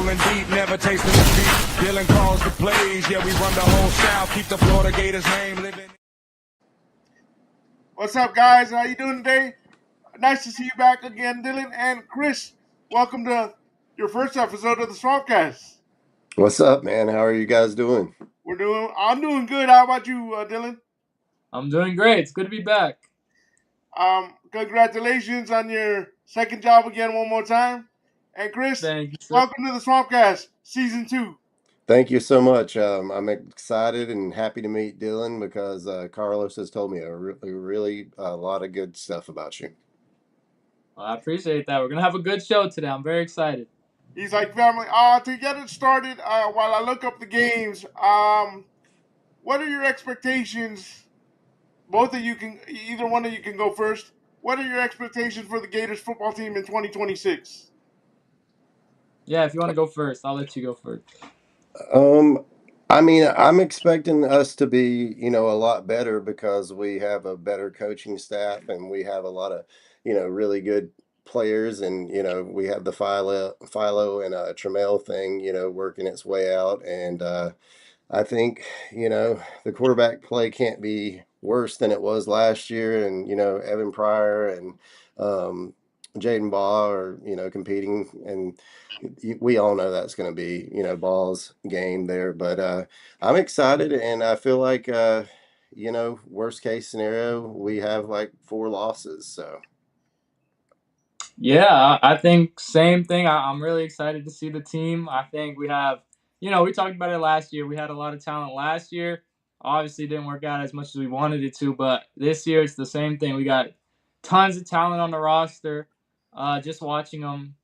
rolling deep, never tasting defeat. Dylan calls the plays, yeah, we run the whole South. Keep the Florida Gators name living. What's up, guys? How you doing today? Nice to see you back again, Dylan and Chris. Welcome to your first episode of the SwampCast. What's up, man? How are you guys doing? I'm doing good. How about you, Dylan? I'm doing great. It's good to be back. Congratulations on your second job again one more time. And Chris, Thank you, sir. welcome to the SwampCast, Season 2. Thank you so much. I'm excited and happy to meet Dylan because Carlos has told me a lot of good stuff about you. Well, I appreciate that. We're going to have a good show today. I'm very excited. He's like family. To get it started, while I look up the games, what are your expectations? Both of you can, either one of you can go first. What are your expectations for the Gators football team in 2026? Yeah, if you want to go first, I'll let you go first. I mean, I'm expecting us to be, a lot better because we have a better coaching staff and we have a lot of, really good players, and we have the Philo and Trammell thing, working its way out, and I think, the quarterback play can't be worse than it was last year. And, Evan Pryor and Jaden Baugh are, competing. And we all know that's going to be, Ball's game there. But I'm excited, and I feel like, worst case scenario, we have like 4 losses. So. Yeah, I think same thing. I'm really excited to see the team. I think we have, we talked about it last year. We had a lot of talent last year. Obviously, it didn't work out as much as we wanted it to, but this year it's the same thing. We got tons of talent on the roster. Just watching them,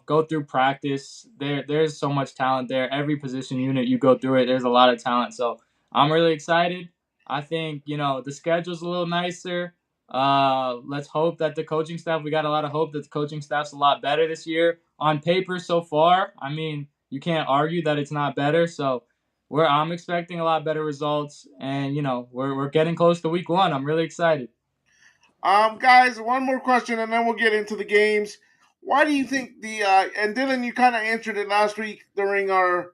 go through practice, there's so much talent there. Every position unit you go through it, there's a lot of talent. So I'm really excited. I think, the schedule's a little nicer. Let's hope that the coaching staff, we got a lot of hope that the coaching staff's a lot better this year. On paper so far, I mean, you can't argue that it's not better. So I'm expecting a lot better results, and we're getting close to week 1. I'm really excited. Guys, one more question, and then we'll get into the games. Why do you think and Dylan, you kind of answered it last week during or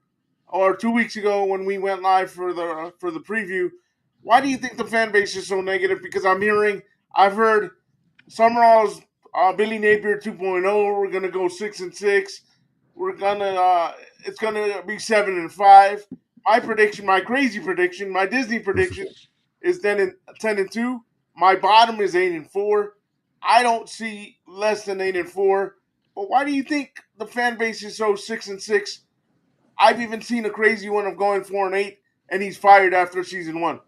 2 weeks ago when we went live for the preview. Why do you think the fan base is so negative? Because I've heard Sumrall's Billy Napier 2.0. We're gonna go 6-6. It's gonna be 7-5. My prediction, my crazy prediction, my Disney prediction is then 10-2. My bottom is 8-4. I don't see less than 8-4. But why do you think the fan base is so 6-6? I've even seen a crazy one of going 4-8, and he's fired after season 1.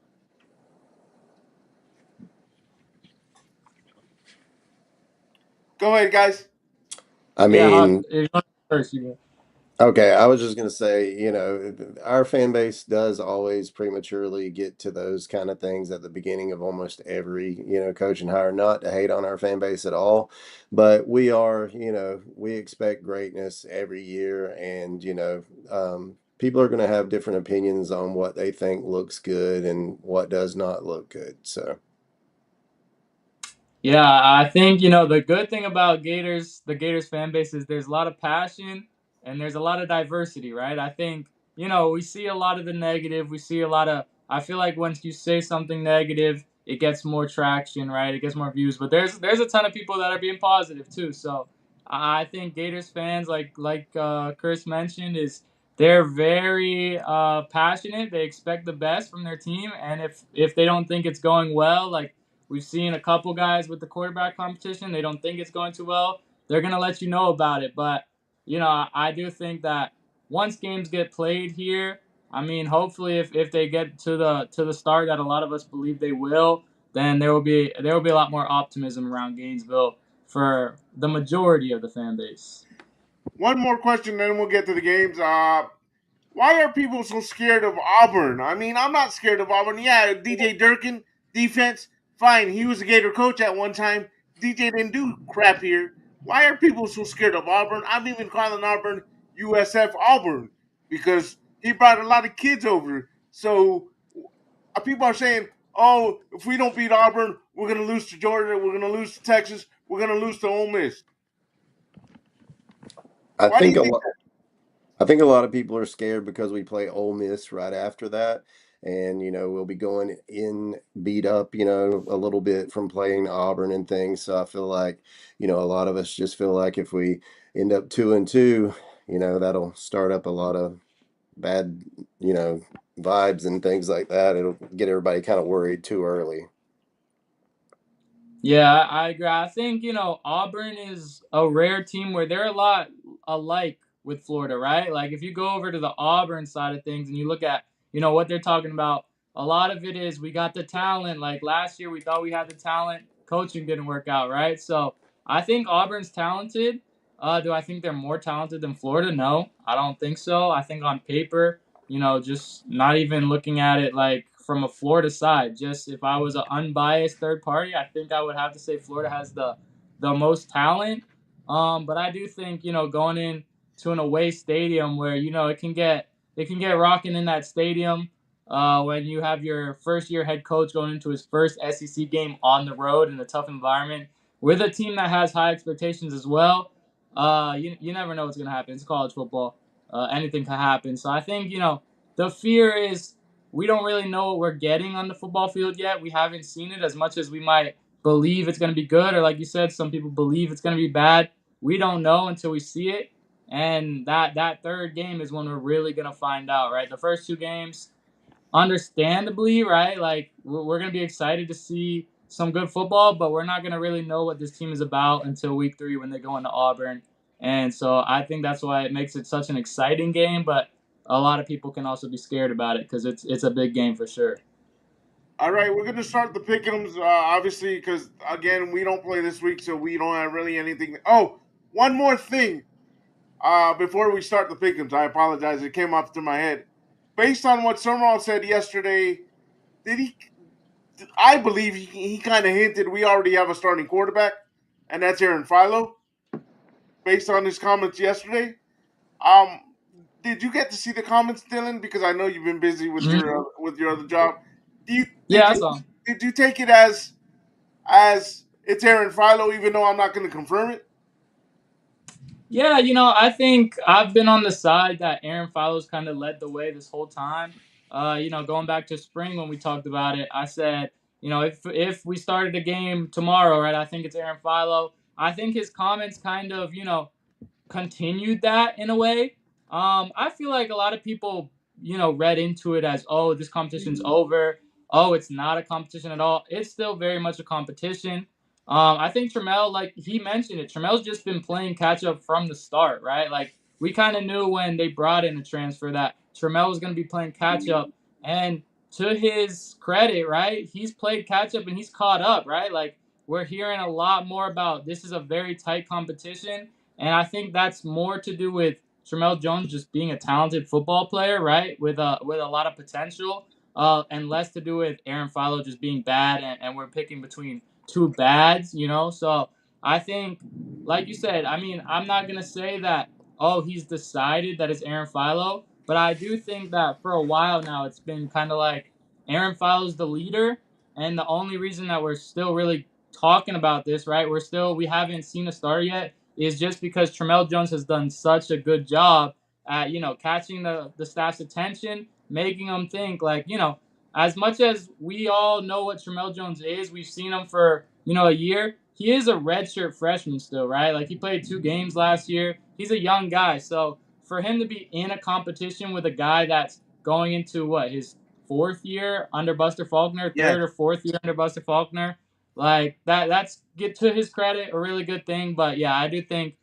Go ahead, guys. I mean, if you want to go first, you go. Okay, I was just going to say, our fan base does always prematurely get to those kind of things at the beginning of almost every, coaching hire. Not to hate on our fan base at all, but we expect greatness every year. And, people are going to have different opinions on what they think looks good and what does not look good. So. Yeah, I think, the good thing about the Gators fan base is there's a lot of passion and there's a lot of diversity, right? I think, we see a lot of the negative. We see I feel like once you say something negative, it gets more traction, right? It gets more views. But there's a ton of people that are being positive too. So I think Gators fans, like Chris mentioned, they're very passionate. They expect the best from their team. And if they don't think it's going well, like, we've seen a couple guys with the quarterback competition. They don't think it's going too well. They're going to let you know about it. But, I do think that once games get played here, I mean, hopefully if they get to the start that a lot of us believe they will, then there will be a lot more optimism around Gainesville for the majority of the fan base. One more question, then we'll get to the games. Why are people so scared of Auburn? I mean, I'm not scared of Auburn. Yeah, DJ Durkin, defense, fine. He was a Gator coach at one time. DJ didn't do crap here. Why are people so scared of Auburn? I'm even calling Auburn USF Auburn because he brought a lot of kids over. So people are saying, oh, if we don't beat Auburn, we're going to lose to Georgia, we're going to lose to Texas, we're going to lose to Ole Miss. I think a lot. I think a lot of people are scared because we play Ole Miss right after that. And, we'll be going in beat up, a little bit from playing Auburn and things. So I feel like, a lot of us just feel like if we end up 2-2, that'll start up a lot of bad, vibes and things like that. It'll get everybody kind of worried too early. Yeah, I agree. I think, Auburn is a rare team where they're a lot alike with Florida, right? Like if you go over to the Auburn side of things and you look at, what they're talking about, a lot of it is we got the talent. Like last year we thought we had the talent, coaching didn't work out, right? So I think Auburn's talented. Do I think they're more talented than Florida? No, I don't think so. I think on paper, just not even looking at it like from a Florida side, just if I was an unbiased third party, I think I would have to say Florida has the most talent. But I do think, going in to an away stadium where, it can get rocking in that stadium when you have your first year head coach going into his first SEC game on the road in a tough environment with a team that has high expectations as well. You never know what's going to happen. It's college football. Anything can happen. So I think, the fear is we don't really know what we're getting on the football field yet. We haven't seen it as much as we might believe it's going to be good, or like you said, some people believe it's going to be bad. We don't know until we see it, and that third game is when we're really going to find out, right? The first two games, understandably, right? Like we're going to be excited to see some good football, but we're not going to really know what this team is about until week 3 when they go into Auburn. And so I think that's why it makes it such an exciting game, but a lot of people can also be scared about it because it's a big game for sure. All right, we're gonna start the pick'ems, obviously, because again we don't play this week, so we don't have really anything. Oh, one more thing. Before we start the pick'ems, I apologize. It came up to my head. Based on what Sumrall said yesterday, did he? I believe he kind of hinted we already have a starting quarterback, and that's Aaron Philo. Based on his comments yesterday, um, did you get to see the comments, Dylan? Because I know you've been busy with your other job. Do you Yeah, did I you saw. did you take it as it's Aaron Philo, even though I'm not going to confirm it? Yeah, I think I've been on the side that Aaron Filo's kind of led the way this whole time. Going back to spring when we talked about it, I said, if we started a game tomorrow, right, I think it's Aaron Philo. I think his comments kind of, continued that in a way. I feel like a lot of people, read into it as, oh, this competition's over. Oh, it's not a competition at all. It's still very much a competition. I think Trammell, like he mentioned it, Trammell's just been playing catch up from the start, right? Like we kind of knew when they brought in a transfer that Trammell was going to be playing catch up. And to his credit, right, he's played catch up and he's caught up, right? Like we're hearing a lot more about this is a very tight competition. And I think that's more to do with Trammell Jones just being a talented football player, right, with a lot of potential, and less to do with Aaron Philo just being bad, and we're picking between two bads. So I think, like you said, I mean, I'm not gonna say that he's decided that it's Aaron Philo, but I do think that for a while now it's been kind of like Aaron Philo's the leader, and the only reason that we're still really talking about this, right, we haven't seen a star yet is just because Trammell Jones has done such a good job at, catching the staff's attention, making them think like, as much as we all know what Trammell Jones is, we've seen him for, a year. He is a redshirt freshman still, right? Like he played 2 games last year. He's a young guy. So for him to be in a competition with a guy that's going into his 4th year under Buster Faulkner, Yeah. 3rd or 4th year under Buster Faulkner, like that's get to his credit a really good thing. But yeah, I do think,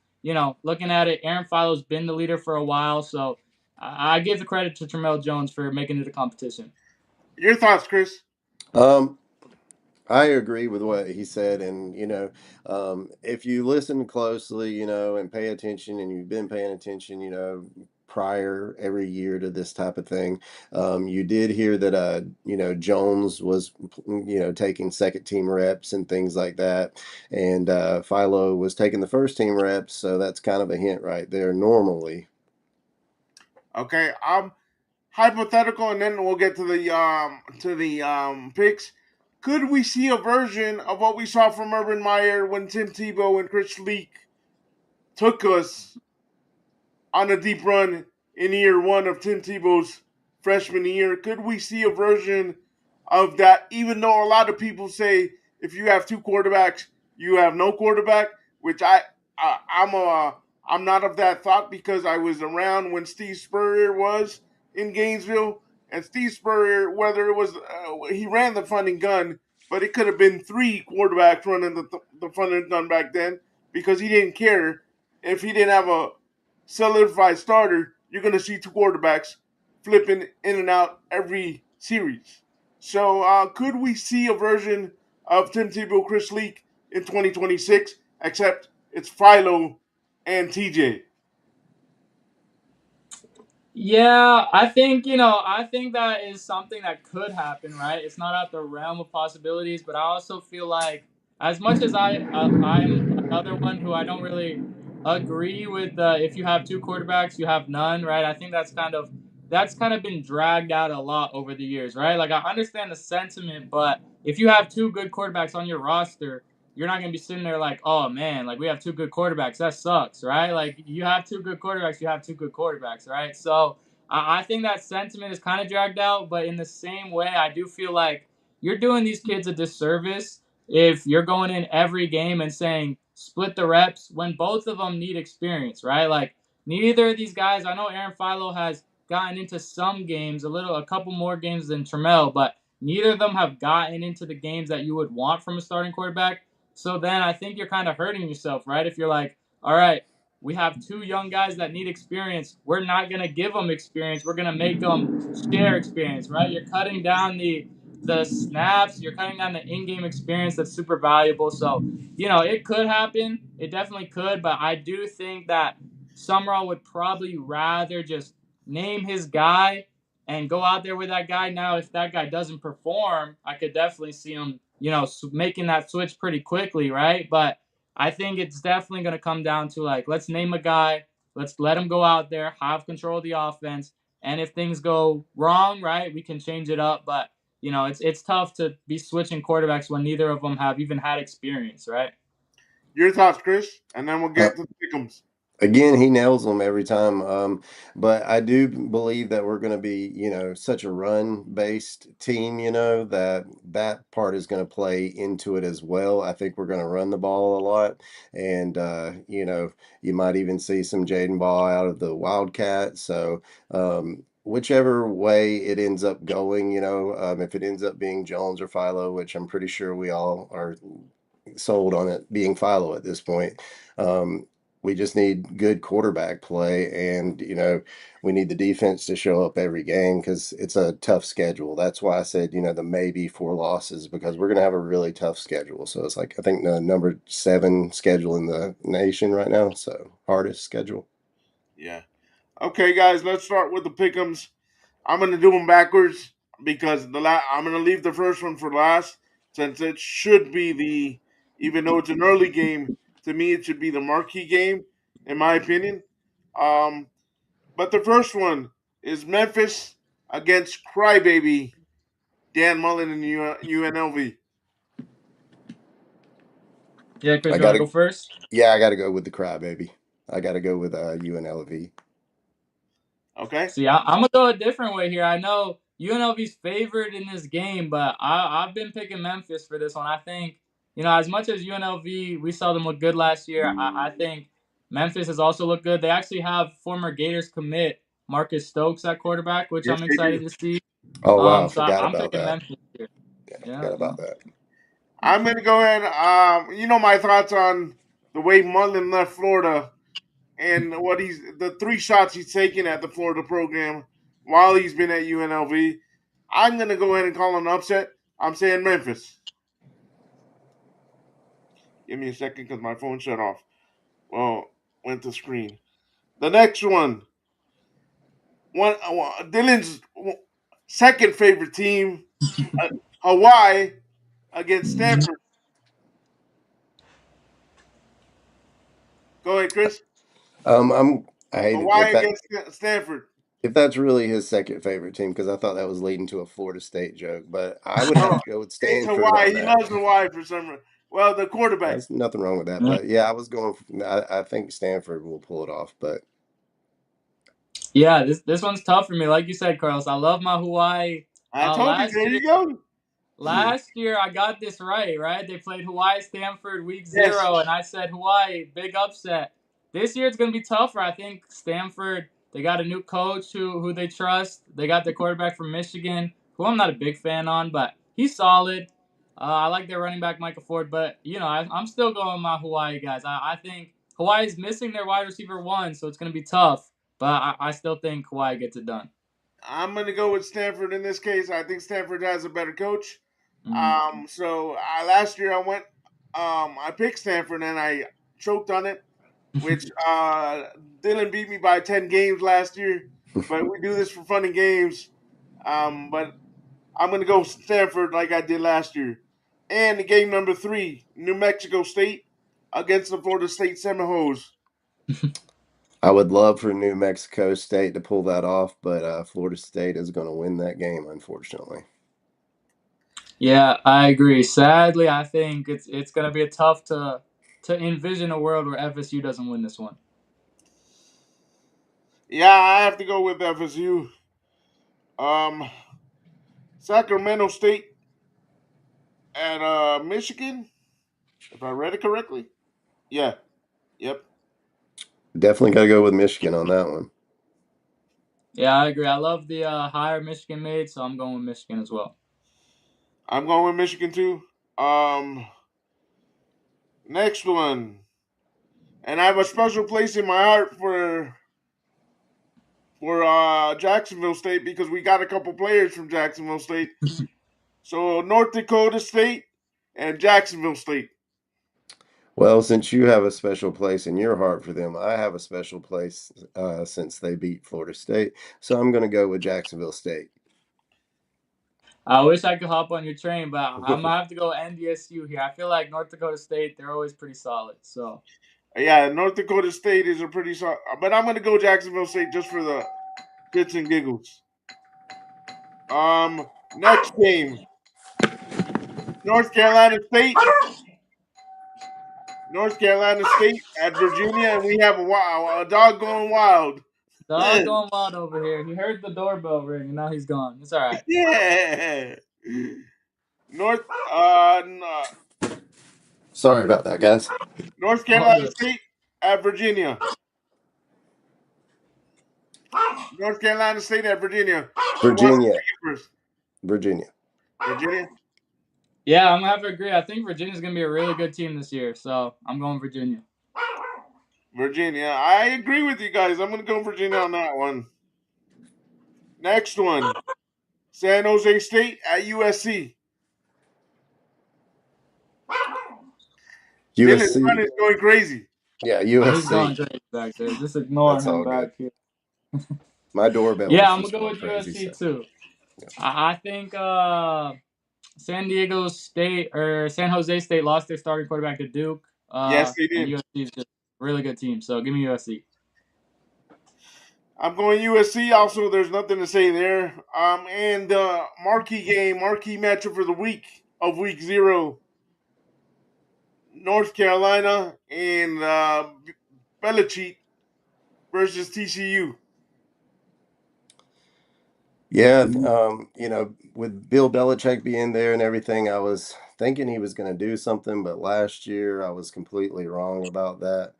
looking at it, Aaron Philo's been the leader for a while. So I give the credit to Trammell Jones for making it a competition. Your thoughts, Chris? Um, I agree with what he said, and if you listen closely, and pay attention, and you've been paying attention, prior every year to this type of thing, you did hear that Jones was taking second team reps and things like that, and Philo was taking the first team reps, so that's kind of a hint right there. Normally, Okay, hypothetical, and then we'll get to the picks. Could we see a version of what we saw from Urban Meyer when Tim Tebow and Chris Leak took us on a deep run in year one of Tim Tebow's freshman year? Could we see a version of that, even though a lot of people say if you have two quarterbacks, you have no quarterback, which I'm not of that thought because I was around when Steve Spurrier was in Gainesville, and Steve Spurrier, whether it was he ran the fun and gun, but it could have been three quarterbacks running the fun and gun back then because he didn't care if he didn't have a solidified starter. You're going to see two quarterbacks flipping in and out every series. So could we see a version of Tim Tebow, Chris Leak in 2026, except it's Philo and TJ? Yeah, I think that is something that could happen, right? It's not out the realm of possibilities, but I also feel like, as much as I'm another one who I don't really agree with, if you have two quarterbacks, you have none, right? I think that's kind of been dragged out a lot over the years, right? Like, I understand the sentiment, but if you have two good quarterbacks on your roster, you're not going to be sitting there like, oh man, like we have two good quarterbacks. That sucks, right? Like, you have two good quarterbacks, you have two good quarterbacks, right? So I think that sentiment is kind of dragged out, but in the same way, I do feel like you're doing these kids a disservice if you're going in every game and saying split the reps when both of them need experience, right? Like, neither of these guys, I know Aaron Philo has gotten into some games, a couple more games than Trammell, but neither of them have gotten into the games that you would want from a starting quarterback. So then I think you're kind of hurting yourself, right? If you're like, all right, we have two young guys that need experience. We're not going to give them experience. We're going to make them share experience, right? You're cutting down the snaps. You're cutting down the in-game experience that's super valuable. So, it could happen. It definitely could. But I do think that Sumrall would probably rather just name his guy and go out there with that guy. Now, if that guy doesn't perform, I could definitely see him, making that switch pretty quickly, right? But I think it's definitely going to come down to, like, let's name a guy, let's let him go out there, have control of the offense, and if things go wrong, right, we can change it up. But it's tough to be switching quarterbacks when neither of them have even had experience, right? Your thoughts, Chris, and then we'll Uh, get to the pickums. Again, he nails them every time. But I do believe that we're going to be, such a run-based team, that part is going to play into it as well. I think we're going to run the ball a lot. And, you might even see some Jaden Ball out of the Wildcat. So, whichever way it ends up going, if it ends up being Jones or Philo, which I'm pretty sure we all are sold on it being Philo at this point. We just need good quarterback play, and we need the defense to show up every game because it's a tough schedule. That's why I said the maybe 4 losses, because we're going to have a really tough schedule. So it's like, I think, the number 7 schedule in the nation right now, so hardest schedule. Yeah. Okay, guys, let's start with the pickums. I'm going to do them backwards because I'm going to leave the first one for last, since it should be even though it's an early game, to me it should be the marquee game, in my opinion. Um, but the first one is Memphis against Crybaby Dan Mullen and UNLV. Yeah, Chris, I you want to gotta go first? Yeah, I gotta go with the crybaby. I gotta go with UNLV. Okay? See, I'm gonna go a different way here. I know UNLV's favored in this game, but I've been picking Memphis for this one. I think, as much as UNLV, we saw them look good last year. I think Memphis has also looked good. They actually have former Gators commit Marcus Stokes at quarterback, which Yes, I'm they do. excited to see. Oh wow, So forgot I'm about picking that. Memphis here. Yeah, Yeah, forgot yeah. about that. I'm going to go ahead. My thoughts on the way Mullen left Florida and the 3 shots he's taken at the Florida program while he's been at UNLV. I'm going to go ahead and call an upset. I'm saying Memphis. Give me a second because my phone shut off. Well, went to screen. The next Dylan's second favorite team, uh, Hawaii against Stanford. Go ahead, Chris. I hate it Hawaii against Stanford. if that's really his second favorite team, because I thought that was leading to a Florida State joke, but I would have No, to go with it's Stanford Hawaii. on He that. loves Hawaii for some reason. Well, the quarterback. There's nothing wrong with that, Yeah. but yeah, I was going. I think Stanford will pull it off, but Yeah, this one's tough for me. Like you said, Carlos, I love my Hawaii. I told you. Last There year, you go. Last year I got this right, right? They played Hawaii Stanford week Yes. 0, and I said Hawaii, big upset. This year it's gonna be tougher. I think Stanford, they got a new coach who they trust. They got their quarterback from Michigan, who I'm not a big fan on, but he's solid. I like their running back Michael Ford, but I'm still going with my Hawaii guys. I think Hawaii's missing their wide receiver one, so it's gonna be tough. But I still think Hawaii gets it done. I'm going to go with Stanford in this case. I think Stanford has a better coach. Mm. So last year I picked Stanford and I choked on it, which Dylan beat me by 10 games last year. But we do this for fun and games. But I'm going to go Stanford like I did last year. And the game number 3, New Mexico State against the Florida State Seminoles. I would love for New Mexico State to pull that off, but Florida State is going to win that game, unfortunately. Yeah, I agree. Sadly, I think it's gonna be a tough to envision a world where FSU doesn't win this one. Yeah, I have to go with FSU. Um, Sacramento State at Michigan, if I read it correctly. Yeah. Yep. Definitely got to go with Michigan on that one. Yeah, I agree. I love the higher Michigan made, so I'm going with Michigan as well. I'm going with Michigan too. Next one, and I have a special place in my heart for Jacksonville State because we got a couple players from Jacksonville State. So North Dakota State and Jacksonville State. Well, since you have a special place in your heart for them, I have a special place since they beat Florida State. So I'm going to go with Jacksonville State. I wish I could hop on your train, but I'm gonna have to go NDSU here. I feel like North Dakota State, they're always pretty solid. So Yeah, North Dakota State is a pretty solid, but I'm going to go Jacksonville State just for the shits and giggles. Next game, North Carolina State. North Carolina State at Virginia, and we have a dog going wild. dog going wild over here. He heard the doorbell ring, and now he's gone. It's all right. Yeah. North Sorry about that, guys. North All Carolina good. State at Virginia. North Carolina State at Virginia. Who wants to Virginia. take it first? Virginia. Virginia. Yeah, I'm gonna have to agree. I think Virginia's gonna be a really good team this year, so I'm going Virginia. Virginia. I agree with you guys. I'm going to go Virginia on that one. Next one, San Jose State at USC. Dylan's USC. run is going crazy. Yeah, He's going USC. crazy back there. Just ignore That's him all good. back here. My doorbell Yeah, was I'm gonna just go going with crazy. USC So. too. I think San Diego State or San Jose State lost their starting quarterback to Duke. Yes, they And did. USC is just a really good team. So give me USC. I'm going USC. Also, there's nothing to say there. And marquee game, marquee matchup for the week of week 0. North Carolina and Belichick versus TCU. Yeah, with Bill Belichick being there and everything, I was thinking he was going to do something, but last year I was completely wrong about that.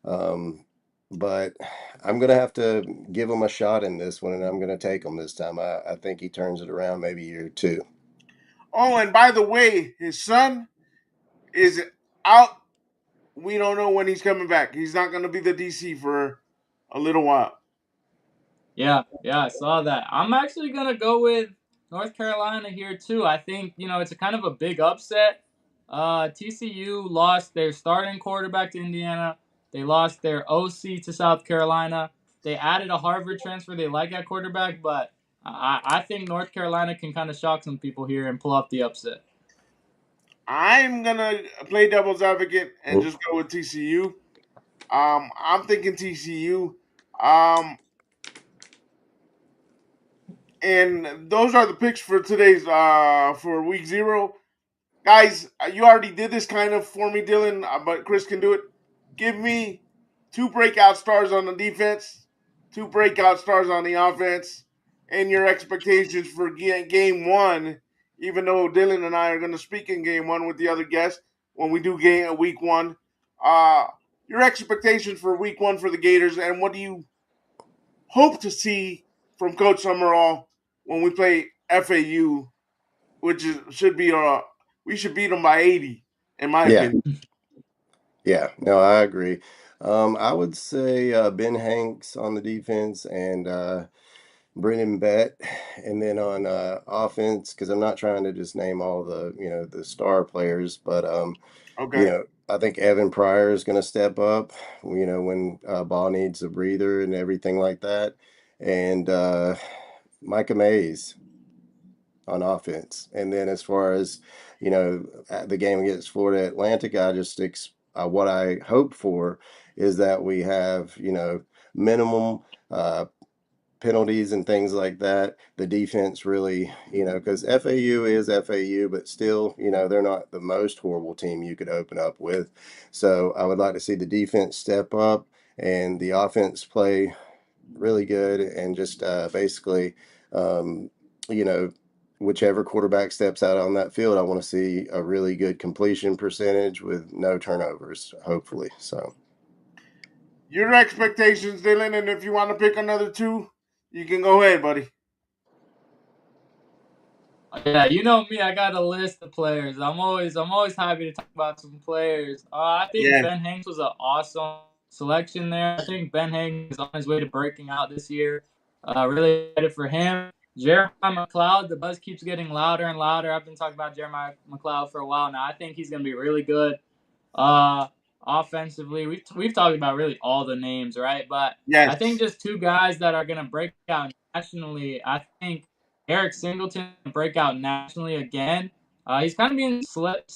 But I'm going to have to give him a shot in this one, and I'm going to take him this time. I think he turns it around maybe year 2. Oh, and by the way, his son is out. We don't know when he's coming back. He's not going to be the DC for a little while. Yeah, I saw that. I'm actually gonna go with North Carolina here too. I think it's a kind of a big upset. TCU lost their starting quarterback to Indiana. They lost their OC to South Carolina. They added a Harvard transfer they like at quarterback, but I think North Carolina can kind of shock some people here and pull off the upset. I'm going to play devil's advocate and just go with TCU. I'm thinking TCU. And those are the picks for today's for week 0. Guys, you already did this kind of for me, Dylan, but Chris can do it. Give me 2 breakout stars on the defense, two breakout stars on the offense, and your expectations for game one, even though Dylan and I are going to speak in game one with the other guests when we do week one. Your expectations for week one for the Gators, and what do you hope to see from Coach Sumrall when we play FAU, which should be we should beat them by 80, in my Yeah, opinion. yeah, no, I agree. I would say Ben Hanks on the defense and Brennan Bett, and then on offense, because I'm not trying to just name all the star players, but Okay. I think Evan Pryor is going to step up, when ball needs a breather and everything like that, and Micah Mays on offense. And then as far as the game against Florida Atlantic, what I hope for is that we have minimum penalties and things like that. The defense really, because FAU is FAU, but still, they're not the most horrible team you could open up with. So I would like to see the defense step up and the offense play really good, and just basically, um, you know, whichever quarterback steps out on that field, I want to see a really good completion percentage with no turnovers, hopefully. So. Your expectations, Dylan, and if you want to pick another two, you can go ahead, buddy. Yeah, you know me. I got a list of players. I'm always happy to talk about some players. I think Yeah. Ben Hanks was an awesome selection there. I think Ben Hanks is on his way to breaking out this year. Really excited for him. Jeremiah McLeod, the buzz keeps getting louder and louder. I've been talking about Jeremiah McLeod for a while now. I think he's going to be really good. Offensively, we've talked about really all the names, right? But Yes. I think just two guys that are going to break out nationally. I think Eric Singleton break out nationally again. He's kind of being slept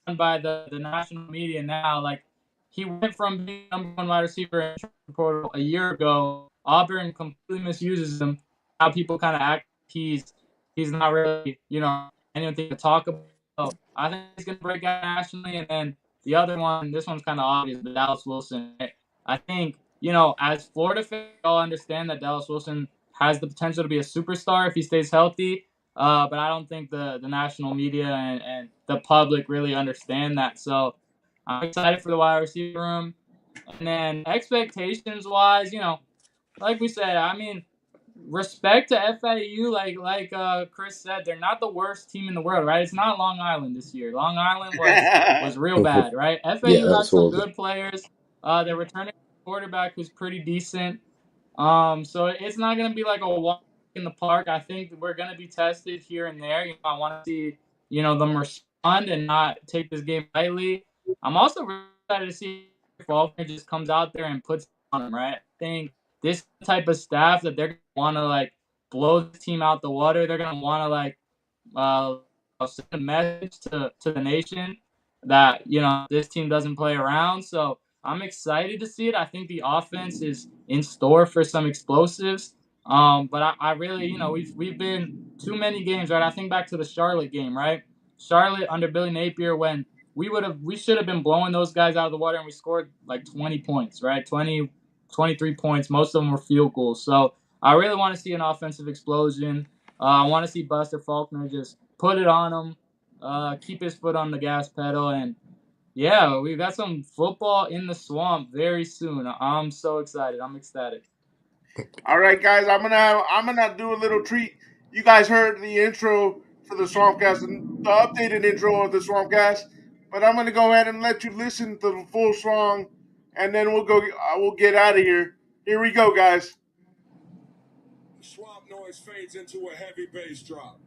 on by the national media now. Like, he went from being number one wide receiver in the portal a year ago. Auburn completely misuses him. Now people kind of act he's not really anything to talk about. So I think he's gonna break out nationally, and then the other one, this one's kind of obvious, but Dallas Wilson. I think as Florida fans, we all understand that Dallas Wilson has the potential to be a superstar if he stays healthy. But I don't think the national media and the public really understand that. So I'm excited for the wide receiver room. And then expectations-wise, like we said, I mean, respect to FAU. Like Chris said, they're not the worst team in the world, right? It's not Long Island this year. Long Island was real bad, right? Yeah, FAU that has was some horrible. good players. They're returning a quarterback who's pretty decent. So it's not going to be like a walk in the park. I think we're going to be tested here and there. I want to see, them respond and not take this game lightly. I'm also really excited to see if Faulkner just comes out there and puts it on them, right? I think this type of staff that they're going to want to, like, blow the team out the water. They're going to want to, like, send a message to the nation that, this team doesn't play around. So I'm excited to see it. I think the offense is in store for some explosives. But I really, we've been too many games, right? I think back to the Charlotte game, right? Charlotte under Billy Napier, when we should have been blowing those guys out of the water, and we scored like 20 points, right? 20, 23 points. Most of them were field goals. So I really want to see an offensive explosion. I want to see Buster Faulkner just put it on him, keep his foot on the gas pedal, and yeah, we've got some football in the swamp very soon. I'm so excited. I'm ecstatic. All right, guys, I'm gonna do a little treat. You guys heard the intro for the SwampCast, the updated intro of the SwampCast, but I'm gonna go ahead and let you listen to the full song, and then we'll get out of here. Here we go, guys. Swamp noise fades into a heavy bass drop.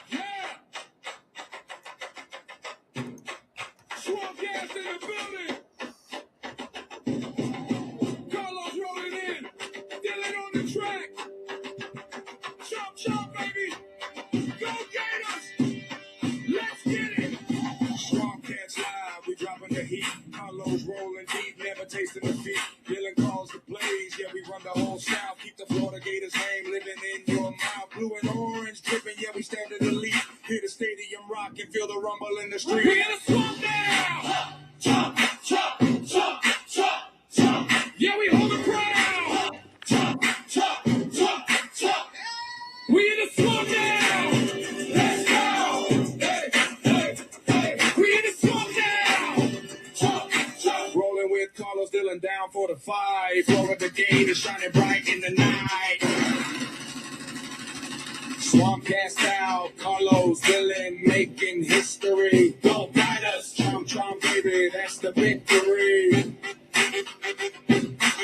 Yeah! SwampCast in the building! Carlos rolling in. Dylan on the track. Chop, chop, baby. Go Gators. Let's get it. SwampCast live. We dropping the heat. Carlos rolling deep. Never tasting defeat. Dylan calls the plays. Yeah, we run the whole South. Keep the Florida Gators name living in your mouth. Blue and orange dripping. Yeah, we stand in the lead. Hear the stadium rock and feel the rumble in the street. We're in the swamp now. Chop, chop, chop, chop, chop. Yeah. Gators shining bright in the night. SwampCast out, Carlos, Dylan making history. Go Gators, Chomp, baby, that's the victory.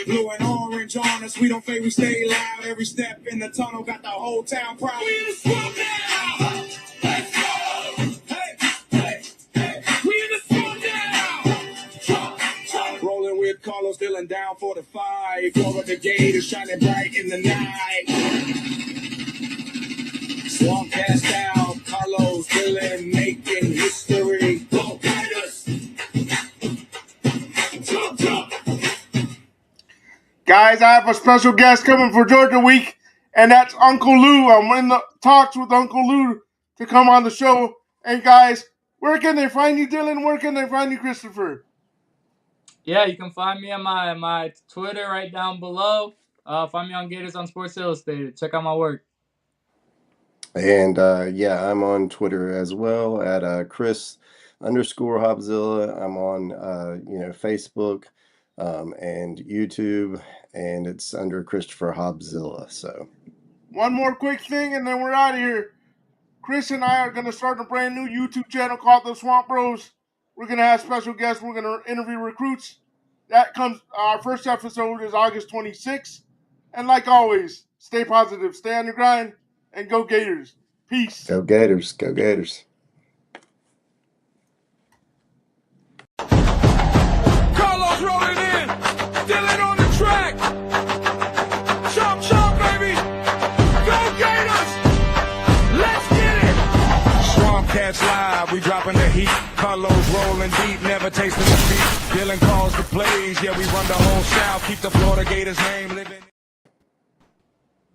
Blue and orange on us, we don't fade, we stay loud. Every step in the tunnel got the whole town proud. We in the swamp now. Let's go. Hey. We in the swamp now. Rolling with Carlos, Dylan down for the fight. Florida Gators shining bright in the night. SwampCast out, Carlos, Dylan making history. Go Gators. Jump. Guys, I have a special guest coming for Georgia Week, and that's Uncle Lou. I'm in the talks with Uncle Lou to come on the show. And guys, where can they find you, Dylan? Where can they find you, Christopher? Yeah, you can find me on my Twitter right down below. Find me on Gators on Sports Illustrated. Check out my work. And I'm on Twitter as well at Chris_Hobbzilla. I'm on Facebook and YouTube, and it's under Christopher Hobbzilla. So One more quick thing, and then we're out of here. Chris and I are going to start a brand new YouTube channel called The Swamp Bros. We're going to have special guests. We're going to interview recruits. Our first episode is August 26th. And like always, stay positive, stay on your grind, and go Gators. Peace. go Gators, go Gators. Carlos rolling in, Dylan on the track. Chomp, baby. Go Gators. Let's get it. SwampCast live, we dropping the heat. Carlos rolling deep, never tasting defeat. Dylan calls the plays, yeah, we run the whole South. Keep the Florida Gators name living.